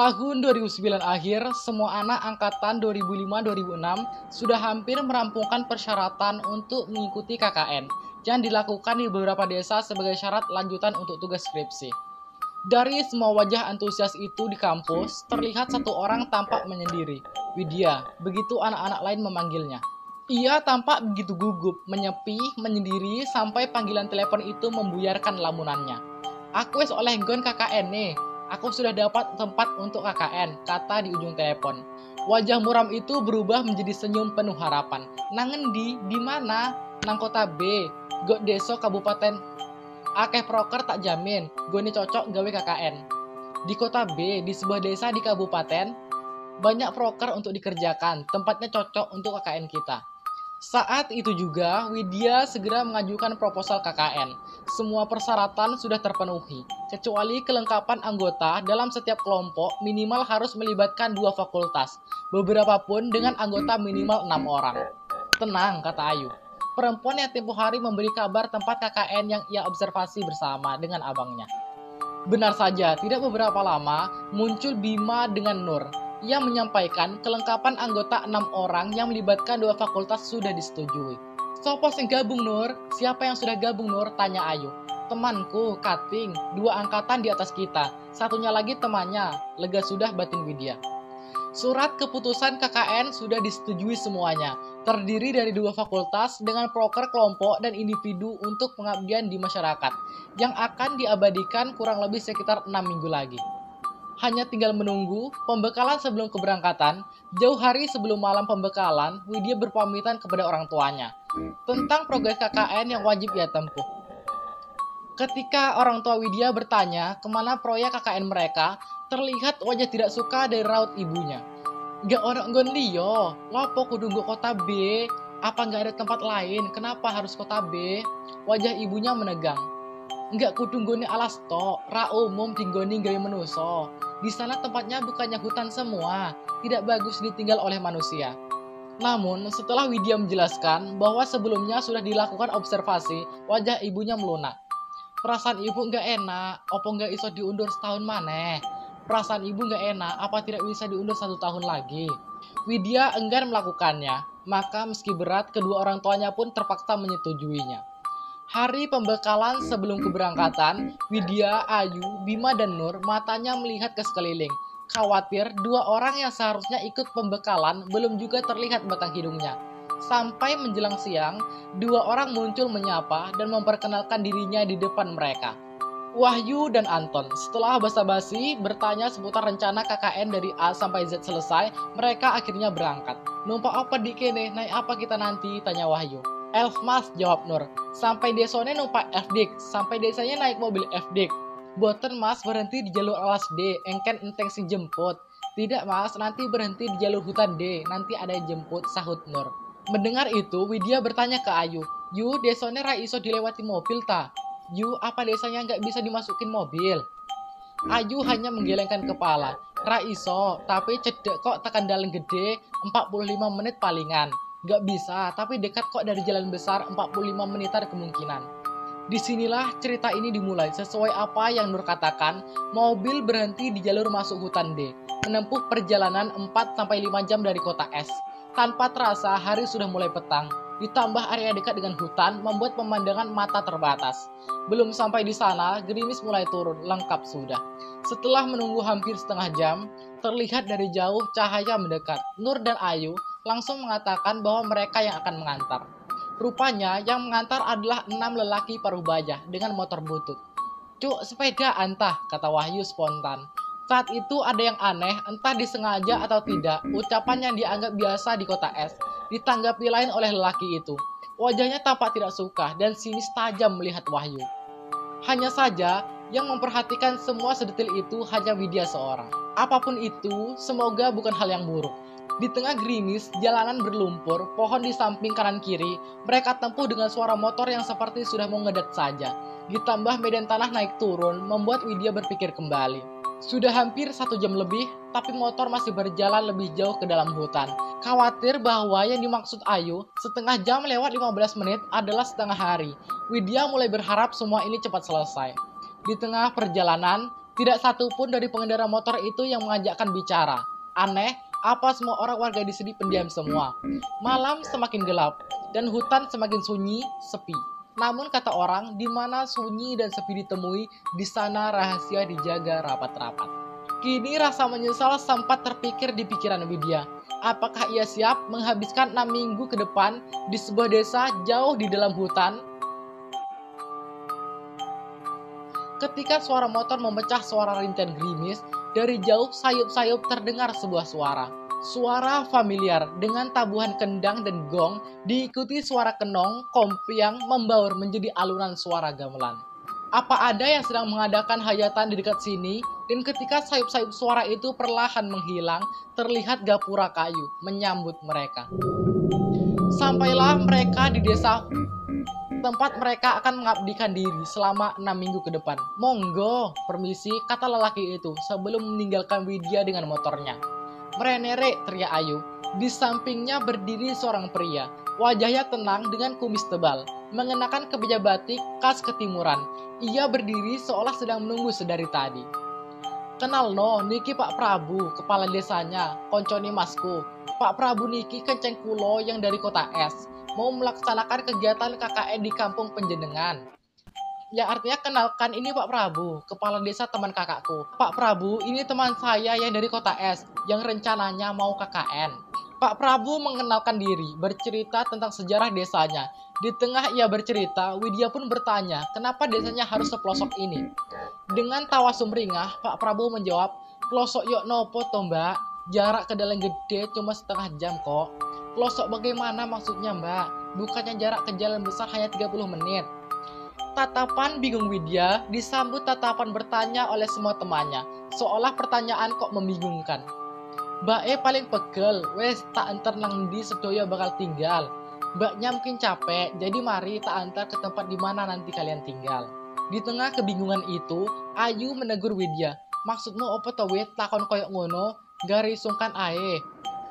Tahun 2009 akhir, semua anak angkatan 2005-2006 sudah hampir merampungkan persyaratan untuk mengikuti KKN yang dilakukan di beberapa desa sebagai syarat lanjutan untuk tugas skripsi. Dari semua wajah antusias itu di kampus, terlihat satu orang tampak menyendiri, Widya, begitu anak-anak lain memanggilnya. Ia tampak begitu gugup, menyepi, menyendiri, sampai panggilan telepon itu membuyarkan lamunannya. "Aku wis oleh nggon KKN nih. Aku sudah dapat tempat untuk KKN," kata di ujung telepon. Wajah muram itu berubah menjadi senyum penuh harapan. "Nang endi? Di mana?" "Nang kota B, Gok Deso Kabupaten. Akeh proker tak jamin, gone cocok gawe KKN." Di kota B, di sebuah desa di kabupaten, banyak proker untuk dikerjakan, tempatnya cocok untuk KKN kita. Saat itu juga, Widya segera mengajukan proposal KKN. Semua persyaratan sudah terpenuhi, kecuali kelengkapan anggota dalam setiap kelompok minimal harus melibatkan 2 fakultas, beberapa pun dengan anggota minimal 6 orang. "Tenang," kata Ayu, perempuan yang tempo hari memberi kabar tempat KKN yang ia observasi bersama dengan abangnya. Benar saja, tidak beberapa lama muncul Bima dengan Nur. Ia menyampaikan kelengkapan anggota 6 orang yang melibatkan 2 fakultas sudah disetujui. "Sopo sing gabung, Nur? Siapa yang sudah gabung, Nur?" tanya Ayu. "Temanku, Kating, 2 angkatan di atas kita. Satunya lagi temannya," lega sudah batin Widya. Surat keputusan KKN sudah disetujui semuanya, terdiri dari 2 fakultas dengan proker kelompok dan individu untuk pengabdian di masyarakat, yang akan diabadikan kurang lebih sekitar 6 minggu lagi. Hanya tinggal menunggu pembekalan sebelum keberangkatan. Jauh hari sebelum malam pembekalan, Widya berpamitan kepada orang tuanya tentang progres KKN yang wajib ia tempuh. Ketika orang tua Widya bertanya kemana proyek KKN mereka, terlihat wajah tidak suka dari raut ibunya. "Gak orang nggon liyo, lopo kudu nggo kota B? Apa gak ada tempat lain? Kenapa harus kota B?" Wajah ibunya menegang. "Enggak kudu nggone alas tok, ra umum dinggoni gawe menuso. Di sana tempatnya bukannya hutan semua, tidak bagus ditinggal oleh manusia." Namun, setelah Widya menjelaskan bahwa sebelumnya sudah dilakukan observasi, wajah ibunya melunak. "Perasaan ibu nggak enak, opo nggak iso diundur setahun maneh? Perasaan ibu nggak enak, apa tidak bisa diundur 1 tahun lagi?" Widya enggan melakukannya, maka meski berat, kedua orang tuanya pun terpaksa menyetujuinya. Hari pembekalan sebelum keberangkatan, Widya, Ayu, Bima, dan Nur matanya melihat ke sekeliling. Khawatir 2 orang yang seharusnya ikut pembekalan belum juga terlihat batang hidungnya. Sampai menjelang siang, 2 orang muncul menyapa dan memperkenalkan dirinya di depan mereka. Wahyu dan Anton. Setelah basa-basi bertanya seputar rencana KKN dari A sampai Z selesai, mereka akhirnya berangkat. "Numpak apa di kene? Naik apa kita nanti?" tanya Wahyu. "Elf Mas," jawab Nur. "Sampai desone numpak FDIK, sampai desanya naik mobil FDIK. Boten Mas, berhenti di jalur alas D, engken enteng sing jemput." "Tidak Mas, nanti berhenti di jalur hutan D, nanti ada yang jemput," sahut Nur. Mendengar itu, Widya bertanya ke Ayu, "Yu, desone ra iso dilewati mobil ta? Yu, apa desanya nggak bisa dimasukin mobil?" Ayu hanya menggelengkan kepala. "Ra iso, tapi cedek kok tekan dalan gede, 45 menit palingan." "Gak bisa, tapi dekat kok dari jalan besar, 45 menitan kemungkinan." Disinilah cerita ini dimulai. Sesuai apa yang Nur katakan, mobil berhenti di jalur masuk hutan D, menempuh perjalanan 4-5 jam dari kota S. Tanpa terasa, hari sudah mulai petang. Ditambah area dekat dengan hutan, membuat pemandangan mata terbatas. Belum sampai di sana, gerimis mulai turun, lengkap sudah. Setelah menunggu hampir setengah jam, terlihat dari jauh cahaya mendekat. Nur dan Ayu langsung mengatakan bahwa mereka yang akan mengantar. Rupanya yang mengantar adalah 6 lelaki paruh baya dengan motor butut. "Cuk, sepeda antah," kata Wahyu spontan. Saat itu ada yang aneh, entah disengaja atau tidak, ucapan yang dianggap biasa di kota S ditanggapi lain oleh lelaki itu. Wajahnya tampak tidak suka dan sinis tajam melihat Wahyu. Hanya saja, yang memperhatikan semua sedetil itu hanya Widya seorang. Apapun itu, semoga bukan hal yang buruk. Di tengah gerimis, jalanan berlumpur, pohon di samping kanan kiri, mereka tempuh dengan suara motor yang seperti sudah mau ngedat saja. Ditambah medan tanah naik turun, membuat Widya berpikir kembali. Sudah hampir 1 jam lebih, tapi motor masih berjalan lebih jauh ke dalam hutan. Khawatir bahwa yang dimaksud Ayu, setengah jam lewat 15 menit adalah setengah hari. Widya mulai berharap semua ini cepat selesai. Di tengah perjalanan, Tidak satu pun dari pengendara motor itu yang mengajakkan bicara. Aneh, apa semua orang warga di sini pendiam semua. Malam semakin gelap, dan hutan semakin sunyi, sepi. Namun kata orang, di mana sunyi dan sepi ditemui, di sana rahasia dijaga rapat-rapat. Kini rasa menyesal sempat terpikir di pikiran Widya. Apakah ia siap menghabiskan 6 minggu ke depan di sebuah desa jauh di dalam hutan? Ketika suara motor memecah suara rintian gerimis, dari jauh sayup-sayup terdengar sebuah suara. Suara familiar dengan tabuhan kendang dan gong diikuti suara kenong, kompiang membaur menjadi alunan suara gamelan. Apa ada yang sedang mengadakan hayatan di dekat sini? Dan ketika sayup-sayup suara itu perlahan menghilang, terlihat gapura kayu menyambut mereka. Sampailah mereka di desa tempat mereka akan mengabdikan diri selama 6 minggu ke depan. Monggo, permisi, kata lelaki itu sebelum meninggalkan Widya dengan motornya. Merenere, teriak Ayu. Di sampingnya berdiri seorang pria. Wajahnya tenang dengan kumis tebal, mengenakan kemeja batik khas ketimuran. Ia berdiri seolah sedang menunggu sedari tadi. Kenal no, niki Pak Prabu, kepala desanya, konconi masku. Pak Prabu niki kenceng kulo yang dari kota es, mau melaksanakan kegiatan KKN di kampung penjenengan. Ya artinya kenalkan ini Pak Prabu, kepala desa teman kakakku. Pak Prabu, ini teman saya yang dari kota es, yang rencananya mau KKN. Pak Prabu mengenalkan diri, bercerita tentang sejarah desanya. Di tengah ia bercerita, Widya pun bertanya, kenapa desanya harus sepelosok ini? Dengan tawa sumringah, Pak Prabu menjawab, pelosok yok nopo toh mbak? Jarak ke dalam gede cuma setengah jam kok. Pelosok bagaimana maksudnya mbak? Bukannya jarak ke jalan besar hanya 30 menit. Tatapan bingung Widya disambut tatapan bertanya oleh semua temannya, seolah pertanyaan kok membingungkan. Mbak paling pegel, wes tak antar nang di sedoyo bakal tinggal. Mbaknya mungkin capek, jadi mari tak antar ke tempat di mana nanti kalian tinggal. Di tengah kebingungan itu, Ayu menegur Widya. Maksudmu opo to Wid, takon koyok ngono, gari sungkan ae.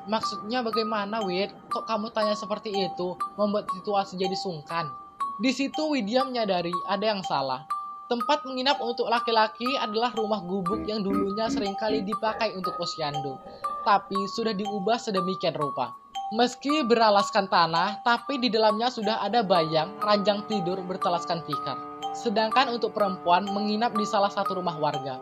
Maksudnya bagaimana Wid? Kok kamu tanya seperti itu, membuat situasi jadi sungkan? Di situ Widya menyadari ada yang salah. Tempat menginap untuk laki-laki adalah rumah gubuk yang dulunya seringkali dipakai untuk posyandu, tapi sudah diubah sedemikian rupa. Meski beralaskan tanah, tapi di dalamnya sudah ada bayang, ranjang tidur bertelaskan tikar. Sedangkan untuk perempuan menginap di salah satu rumah warga.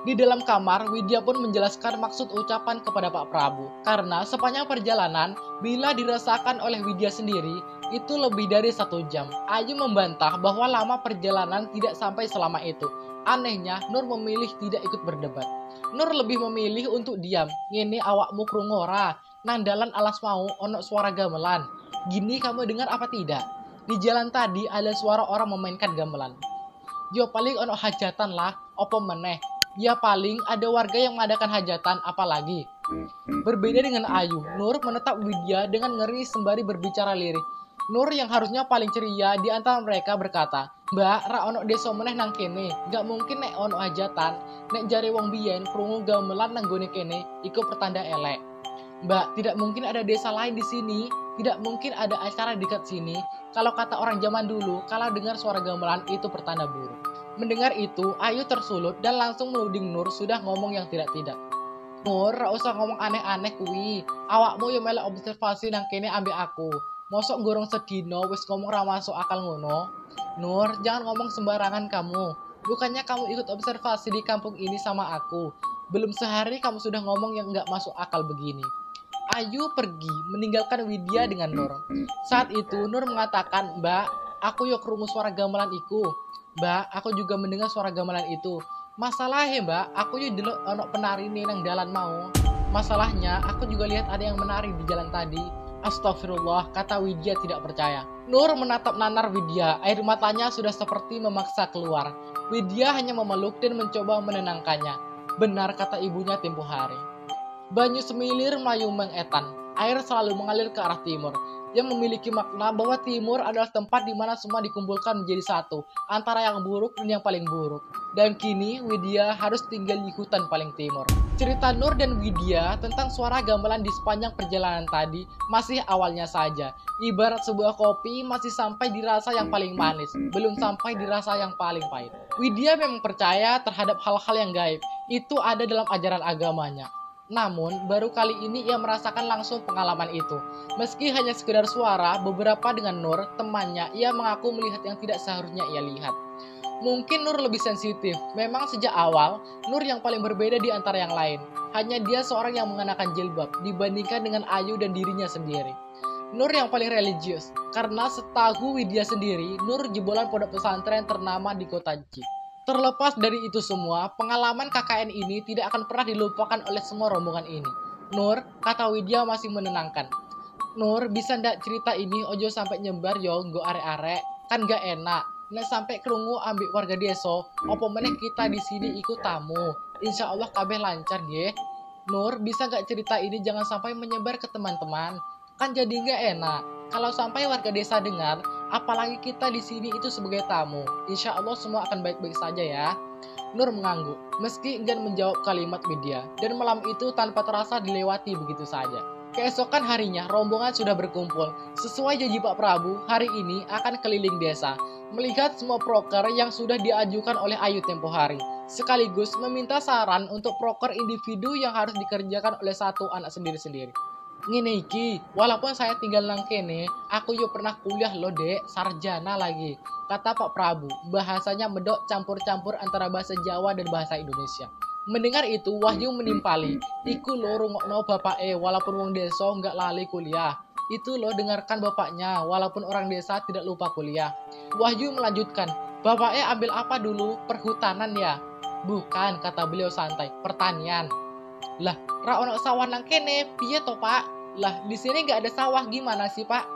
Di dalam kamar, Widya pun menjelaskan maksud ucapan kepada Pak Prabu. Karena sepanjang perjalanan, bila dirasakan oleh Widya sendiri, itu lebih dari 1 jam. Ayu membantah bahwa lama perjalanan tidak sampai selama itu. Anehnya, Nur memilih tidak ikut berdebat. Nur lebih memilih untuk diam. Ngene awakmu krungu ora? Nang dalan alas mau ono suara gamelan. Gini kamu dengar apa tidak? Di jalan tadi ada suara orang memainkan gamelan. Yo paling ono hajatan lah, opo meneh. Ya paling ada warga yang mengadakan hajatan, apalagi. Berbeda dengan Ayu, Nur menetap Widya dengan ngeri sembari berbicara lirih. Nur yang harusnya paling ceria di antara mereka berkata, Mbak, ra ono deso meneh nang kene, gak mungkin nek ono hajatan, nek jare wong biyen krungu gamelan nang gone kene, iku pertanda elek. Mbak, tidak mungkin ada desa lain di sini, tidak mungkin ada acara dekat sini. Kalau kata orang zaman dulu, kalau dengar suara gamelan itu pertanda buruk. Mendengar itu, Ayu tersulut dan langsung menuding Nur sudah ngomong yang tidak-tidak. Nur, ra usah ngomong aneh-aneh kuwi. Awakmu yo melek observasi nang kene ambek aku. Mosok gorong sedino wis ngomong ra masuk akal ngono. Nur, jangan ngomong sembarangan kamu. Bukannya kamu ikut observasi di kampung ini sama aku. Belum sehari kamu sudah ngomong yang nggak masuk akal begini. Ayu pergi meninggalkan Widya dengan Nur. Saat itu Nur mengatakan, Mbak, aku yo krungu suara gamelan iku. Mbak, aku juga mendengar suara gamelan itu. Masalahnya Mbak, aku yo delok ono penari nih nang dalan mau. Masalahnya, aku juga lihat ada yang menari di jalan tadi. Astagfirullah, kata Widya tidak percaya. Nur menatap nanar Widya, air matanya sudah seperti memaksa keluar. Widya hanya memeluk dan mencoba menenangkannya. Benar kata ibunya tempo hari. Banyu semilir melayu mengetan. Air selalu mengalir ke arah timur. yang memiliki makna bahwa timur adalah tempat di mana semua dikumpulkan menjadi satu, antara yang buruk dan yang paling buruk. Dan kini Widya harus tinggal di hutan paling timur. Cerita Nur dan Widya tentang suara gamelan di sepanjang perjalanan tadi masih awalnya saja. Ibarat sebuah kopi masih sampai di rasa yang paling manis, belum sampai di rasa yang paling pahit. Widya memang percaya terhadap hal-hal yang gaib. Itu ada dalam ajaran agamanya. Namun, baru kali ini ia merasakan langsung pengalaman itu. Meski hanya sekedar suara, beberapa dengan Nur, temannya, ia mengaku melihat yang tidak seharusnya ia lihat. Mungkin Nur lebih sensitif. Memang sejak awal, Nur yang paling berbeda di antara yang lain. Hanya dia seorang yang mengenakan jilbab dibandingkan dengan Ayu dan dirinya sendiri. Nur yang paling religius, karena setahu Widya sendiri, Nur jebolan pondok pesantren ternama di kota Jik. Terlepas dari itu semua, pengalaman KKN ini tidak akan pernah dilupakan oleh semua rombongan ini. Nur, kata Widya masih menenangkan. Nur, bisa ndak cerita ini ojo sampai nyebar yo nggo arek-arek, kan gak enak. Nek sampai kerungu ambek warga desa, opo meneh kita di sini ikut tamu. Insya Allah kabeh lancar nggih. Nur, bisa gak cerita ini jangan sampai menyebar ke teman-teman. Kan jadi gak enak. Kalau sampai warga desa dengar, apalagi kita di sini itu sebagai tamu. Insya Allah semua akan baik-baik saja ya. Nur mengangguk, meski enggan menjawab kalimat Widya. Dan malam itu tanpa terasa dilewati begitu saja. Keesokan harinya, rombongan sudah berkumpul. Sesuai janji Pak Prabu, hari ini akan keliling desa. Melihat semua proker yang sudah diajukan oleh Ayu tempo hari. Sekaligus meminta saran untuk proker individu yang harus dikerjakan oleh satu anak sendiri-sendiri. Ngene iki, walaupun saya tinggal nang kene, aku yo pernah kuliah lo dek, sarjana lagi. Kata Pak Prabu, bahasanya medok campur-campur antara bahasa Jawa dan bahasa Indonesia. Mendengar itu, Wahyu menimpali. Iku lo rungokno bapake, walaupun wong desa nggak lali kuliah. Itu lo dengarkan bapaknya, walaupun orang desa tidak lupa kuliah. Wahyu melanjutkan, bapake ambil apa dulu? Perhutanan ya? Bukan, kata beliau santai, pertanian. Lah, ra ono sawah nang kene, piye to Pak? Lah, di sini nggak ada sawah gimana sih Pak?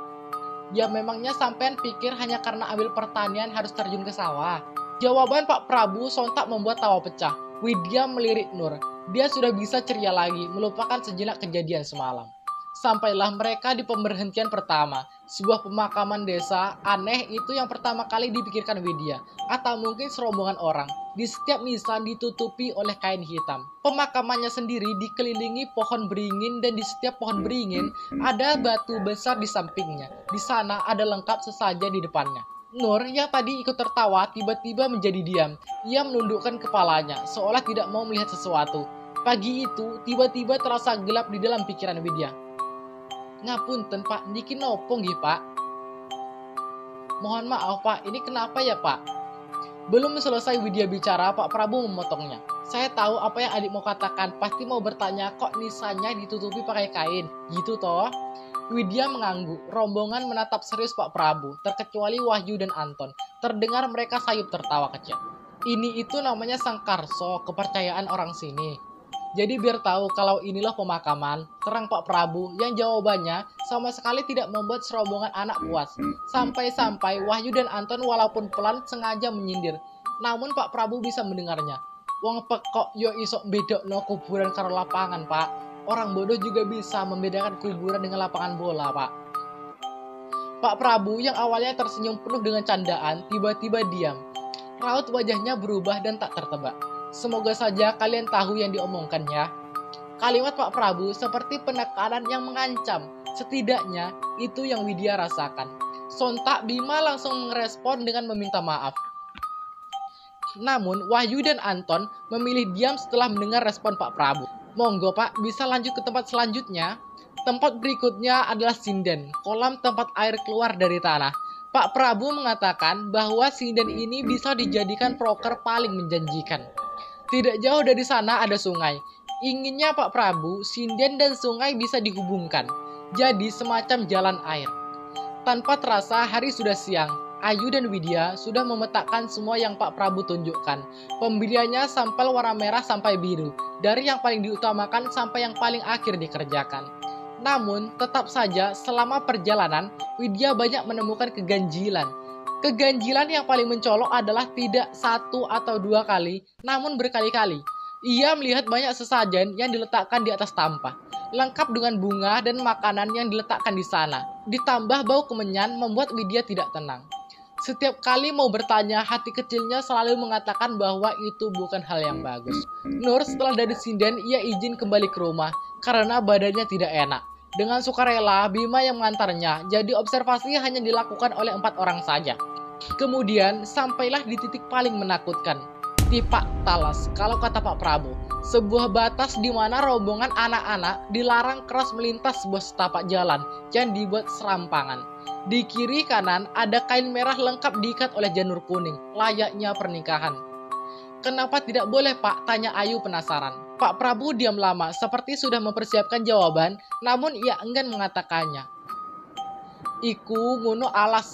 Ya memangnya sampean pikir hanya karena ambil pertanian harus terjun ke sawah? Jawaban Pak Prabu sontak membuat tawa pecah. Widya melirik Nur. Dia sudah bisa ceria lagi, melupakan sejenak kejadian semalam. Sampailah mereka di pemberhentian pertama. Sebuah pemakaman desa aneh itu yang pertama kali dipikirkan Widya. Atau mungkin serombongan orang. Di setiap nisan ditutupi oleh kain hitam. Pemakamannya sendiri dikelilingi pohon beringin dan di setiap pohon beringin ada batu besar di sampingnya. Di sana ada lengkap sesajen di depannya. Nur yang tadi ikut tertawa tiba-tiba menjadi diam. Ia menundukkan kepalanya seolah tidak mau melihat sesuatu. Pagi itu tiba-tiba terasa gelap di dalam pikiran Widya. Ngapunten Pak, niki nopo nggih Pak? Mohon maaf Pak, ini kenapa ya Pak? Belum selesai Widya bicara, Pak Prabu memotongnya. Saya tahu apa yang adik mau katakan, pasti mau bertanya kok nisannya ditutupi pakai kain, gitu toh? Widya mengangguk, rombongan menatap serius Pak Prabu, terkecuali Wahyu dan Anton. Terdengar mereka sayup tertawa kecil. Ini itu namanya sangkarso, kepercayaan orang sini. Jadi biar tahu kalau inilah pemakaman, terang Pak Prabu yang jawabannya sama sekali tidak membuat serombongan anak puas. Sampai-sampai Wahyu dan Anton walaupun pelan sengaja menyindir. Namun Pak Prabu bisa mendengarnya. Wong pekok yo isok bedokno kuburan karo lapangan Pak. Orang bodoh juga bisa membedakan kuburan dengan lapangan bola Pak. Pak Prabu yang awalnya tersenyum penuh dengan candaan tiba-tiba diam. Raut wajahnya berubah dan tak tertebak. Semoga saja kalian tahu yang diomongkannya. Kalimat Pak Prabu seperti penekanan yang mengancam. Setidaknya itu yang Widya rasakan. Sontak Bima langsung merespon dengan meminta maaf. Namun Wahyu dan Anton memilih diam setelah mendengar respon Pak Prabu. Monggo Pak, bisa lanjut ke tempat selanjutnya. Tempat berikutnya adalah sinden, kolam tempat air keluar dari tanah. Pak Prabu mengatakan bahwa sinden ini bisa dijadikan proker paling menjanjikan. Tidak jauh dari sana ada sungai. Inginnya Pak Prabu, sinden dan sungai bisa dihubungkan. Jadi semacam jalan air. Tanpa terasa hari sudah siang. Ayu dan Widya sudah memetakkan semua yang Pak Prabu tunjukkan. Pembeliannya sampel warna merah sampai biru. Dari yang paling diutamakan sampai yang paling akhir dikerjakan. Namun tetap saja selama perjalanan Widya banyak menemukan keganjilan. Keganjilan yang paling mencolok adalah tidak satu atau dua kali, namun berkali-kali. Ia melihat banyak sesajen yang diletakkan di atas tampah, lengkap dengan bunga dan makanan yang diletakkan di sana. Ditambah bau kemenyan membuat Widya tidak tenang. Setiap kali mau bertanya, hati kecilnya selalu mengatakan bahwa itu bukan hal yang bagus. Nur setelah dari sinden, ia izin kembali ke rumah karena badannya tidak enak. Dengan sukarela, Bima yang mengantarnya, jadi observasi hanya dilakukan oleh 4 orang saja. Kemudian, sampailah di titik paling menakutkan. Tipak Talas, kalau kata Pak Prabu, sebuah batas di mana rombongan anak-anak dilarang keras melintas sebuah setapak jalan yang dibuat serampangan. Di kiri kanan ada kain merah lengkap diikat oleh janur kuning, layaknya pernikahan. Kenapa tidak boleh, Pak? Tanya Ayu penasaran. Pak Prabu diam lama, seperti sudah mempersiapkan jawaban, namun ia enggan mengatakannya. Iku ngono alas,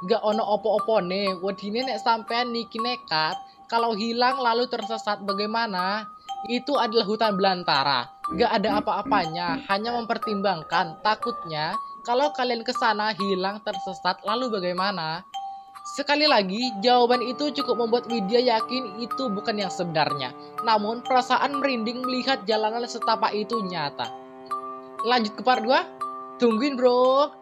gak ono opo-opone, wedine nek sampean niki nekat, kalau hilang lalu tersesat bagaimana? Itu adalah hutan belantara, gak ada apa-apanya, hanya mempertimbangkan. Takutnya kalau kalian ke sana hilang tersesat lalu bagaimana? Sekali lagi, jawaban itu cukup membuat Widya yakin itu bukan yang sebenarnya. Namun perasaan merinding melihat jalanan setapak itu nyata. Lanjut ke part 2? Tungguin bro!